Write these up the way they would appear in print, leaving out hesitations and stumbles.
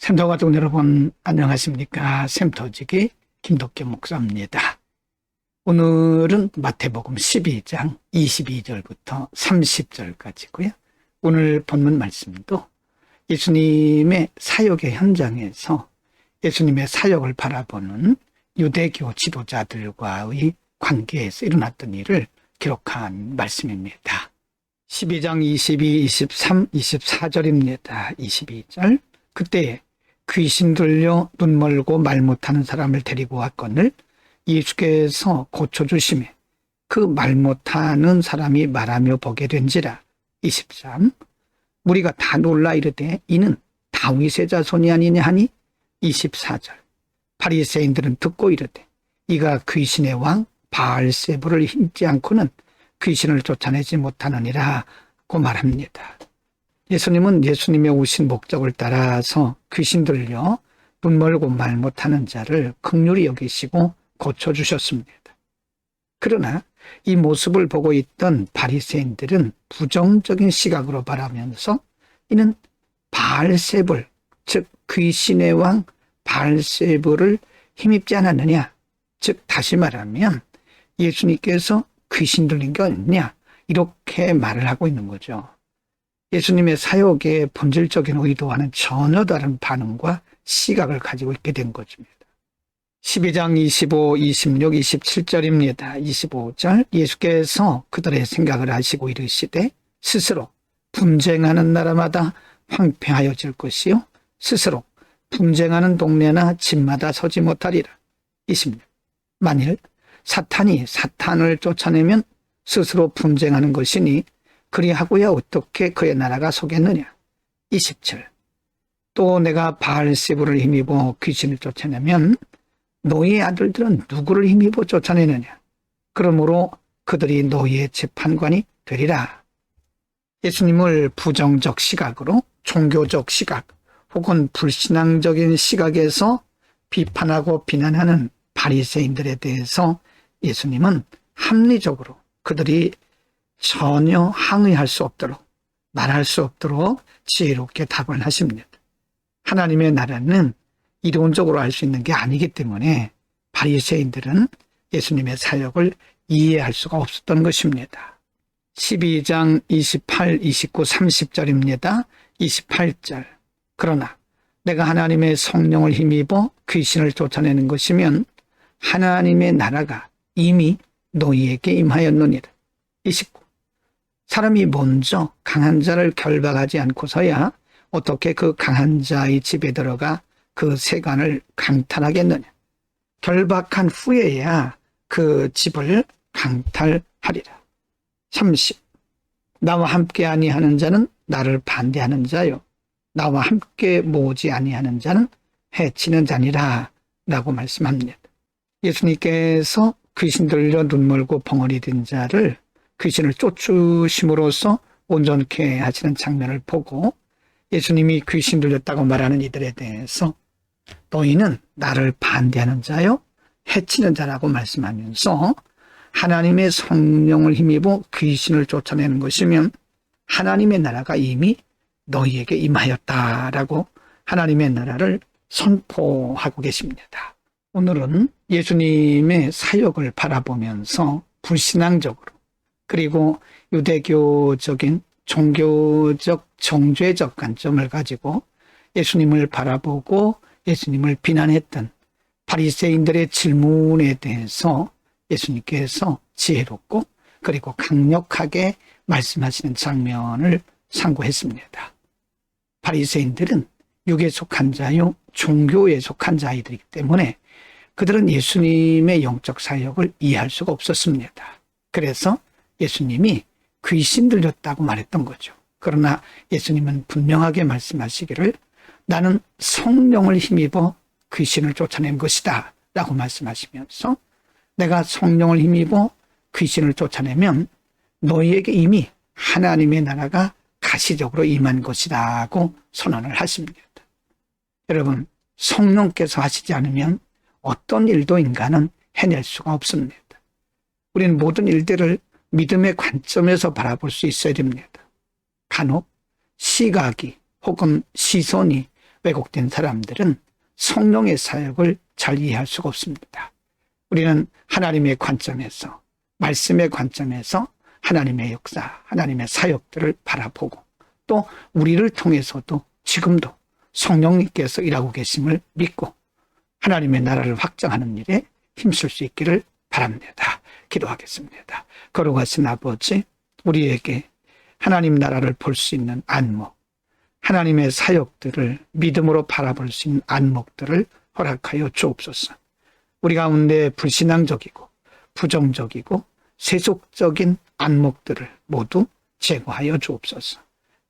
샘터 가족 여러분 안녕하십니까? 샘터지기 김덕겸 목사입니다. 오늘은 마태복음 12장 22절부터 30절까지고요. 오늘 본문 말씀도 예수님의 사역의 현장에서 예수님의 사역을 바라보는 유대교 지도자들과의 관계에서 일어났던 일을 기록한 말씀입니다. 12장 22, 23, 24절입니다. 22절 그때 귀신 들려 눈 멀고 말 못하는 사람을 데리고 왔거늘 예수께서 고쳐주시매 그 말 못하는 사람이 말하며 보게 된지라. 23 무리가 다 놀라 이르되 이는 다윗의 자손이 아니냐 하니. 24절 바리새인들은 듣고 이르되 이가 귀신의 왕 바알세불을 힘지 않고는 귀신을 쫓아내지 못하느니라고 말합니다. 예수님은 예수님의 오신 목적을 따라서 귀신 들려 눈 멀고 말 못하는 자를 긍휼히 여기시고 고쳐주셨습니다. 그러나 이 모습을 보고 있던 바리새인들은 부정적인 시각으로 바라면서 이는 바알세불, 즉 귀신의 왕 바알세불을 힘입지 않았느냐, 즉 다시 말하면 예수님께서 귀신 들린 게 아니냐, 이렇게 말을 하고 있는 거죠. 예수님의 사역의 본질적인 의도와는 전혀 다른 반응과 시각을 가지고 있게 된 것입니다. 12장 25, 26, 27절입니다. 25절 예수께서 그들의 생각을 아시고 이르시되 스스로 분쟁하는 나라마다 황폐하여질 것이요 스스로 분쟁하는 동네나 집마다 서지 못하리라. 26 만일 사탄이 사탄을 쫓아내면 스스로 분쟁하는 것이니 그리하고야 어떻게 그의 나라가 서겠느냐. 27 또 내가 바알세불을 힘입어 귀신을 쫓아내면 너희의 아들들은 누구를 힘입어 쫓아내느냐. 그러므로 그들이 너희의 재판관이 되리라. 예수님을 부정적 시각으로 종교적 시각 혹은 불신앙적인 시각에서 비판하고 비난하는 바리새인들에 대해서 예수님은 합리적으로 그들이 전혀 항의할 수 없도록 말할 수 없도록 지혜롭게 답을 하십니다. 하나님의 나라는 이론적으로 알 수 있는 게 아니기 때문에 바리새인들은 예수님의 사역을 이해할 수가 없었던 것입니다. 12장 28, 29, 30절입니다. 28절 그러나 내가 하나님의 성령을 힘입어 귀신을 쫓아내는 것이면 하나님의 나라가 이미 너희에게 임하였느니라. 29 사람이 먼저 강한 자를 결박하지 않고서야 어떻게 그 강한 자의 집에 들어가 그 세관을 강탈하겠느냐. 결박한 후에야 그 집을 강탈하리라. 30 나와 함께 아니하는 자는 나를 반대하는 자요 나와 함께 모으지 아니하는 자는 해치는 자니라 라고 말씀합니다. 예수님께서 귀신 들려 눈 멀고 벙어리 된 자를 귀신을 쫓으심으로써 온전케 하시는 장면을 보고 예수님이 귀신 들렸다고 말하는 이들에 대해서 너희는 나를 반대하는 자요 해치는 자라고 말씀하면서 하나님의 성령을 힘입어 귀신을 쫓아내는 것이면 하나님의 나라가 이미 너희에게 임하였다라고 하나님의 나라를 선포하고 계십니다. 오늘은 예수님의 사역을 바라보면서 불신앙적으로 그리고 유대교적인 종교적 정죄적 관점을 가지고 예수님을 바라보고 예수님을 비난했던 바리새인들의 질문에 대해서 예수님께서 지혜롭고 그리고 강력하게 말씀하시는 장면을 상고했습니다. 바리새인들은 육에 속한 자요 종교에 속한 자이들이기 때문에 그들은 예수님의 영적 사역을 이해할 수가 없었습니다. 그래서 예수님이 귀신 들렸다고 말했던 거죠. 그러나 예수님은 분명하게 말씀하시기를 나는 성령을 힘입어 귀신을 쫓아낸 것이다 라고 말씀하시면서 내가 성령을 힘입어 귀신을 쫓아내면 너희에게 이미 하나님의 나라가 가시적으로 임한 것이라고 선언을 하십니다. 여러분 성령께서 하시지 않으면 어떤 일도 인간은 해낼 수가 없습니다. 우리는 모든 일들을 믿음의 관점에서 바라볼 수 있어야 됩니다. 간혹 시각이 혹은 시선이 왜곡된 사람들은 성령의 사역을 잘 이해할 수가 없습니다. 우리는 하나님의 관점에서, 말씀의 관점에서 하나님의 역사, 하나님의 사역들을 바라보고 또 우리를 통해서도 지금도 성령님께서 일하고 계심을 믿고 하나님의 나라를 확장하는 일에 힘쓸 수 있기를 바랍니다. 기도하겠습니다. 거룩하신 아버지, 우리에게 하나님 나라를 볼 수 있는 안목, 하나님의 사역들을 믿음으로 바라볼 수 있는 안목들을 허락하여 주옵소서. 우리 가운데 불신앙적이고 부정적이고 세속적인 안목들을 모두 제거하여 주옵소서.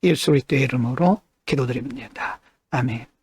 예수 그리스도의 이름으로 기도드립니다. 아멘.